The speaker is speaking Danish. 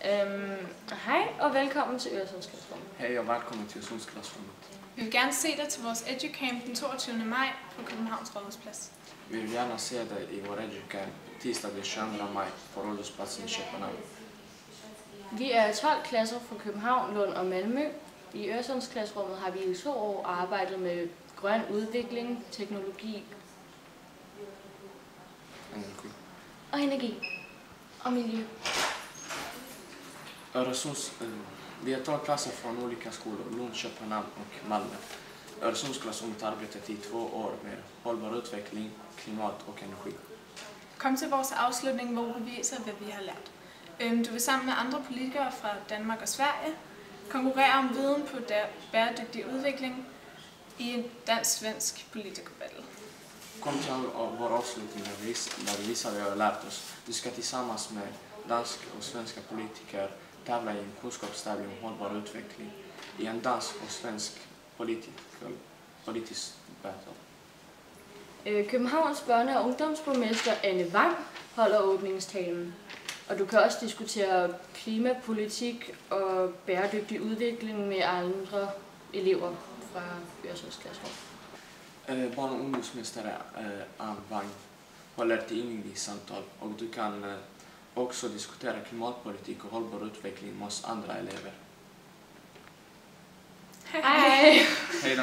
Hej og velkommen til Øresundsklasserummet. Hej og velkommen til Øresundsklasserummet. Vi vil gerne se dig til vores EduCamp den 22. maj på Københavns Rådhusplads. Vi vill gärna se dig i vår EduCamp tisdag den 22 maj på Rådhusplatsen i Köpenhamn. Vi er 12 klasser fra København, Lund og Malmø. I Øresundsklasserummet har vi i 2 år arbejdet med grøn udvikling, teknologi og energi og miljø. Vi är 12 klasser från olika skolor, Lund, Köpenhamn och Malmö. Öresundsklasserummet har arbetat i 2 år med hållbar utveckling, klimat och energi. Kom til vores afslutning, hvor vi viser, hvad vi har lært. Du vil sammen med andre politikere fra Danmark og Sverige konkurrere om viden på bæredygtig udvikling i en dansk-svensk politikerbattle. Kom till vår avslutning där vi visar vad vi har lärt oss. Du ska tillsammans med danska och svenska politiker tävla i en kunskapstävling om hållbar utveckling i en dansk och svensk politisk battle. Københavns børne- og ungdomsborgmester Anne Vang holder åbningstalen. Og du kan også diskutere klimapolitik og bæredygtig udvikling med andre elever fra Øresundsklasserummet. Barn- och ungdomsmästare Anne Wang håller ett invigningssamtal och du kan också diskutera klimatpolitik och hållbar utveckling med oss andra elever. Hej! Hej då!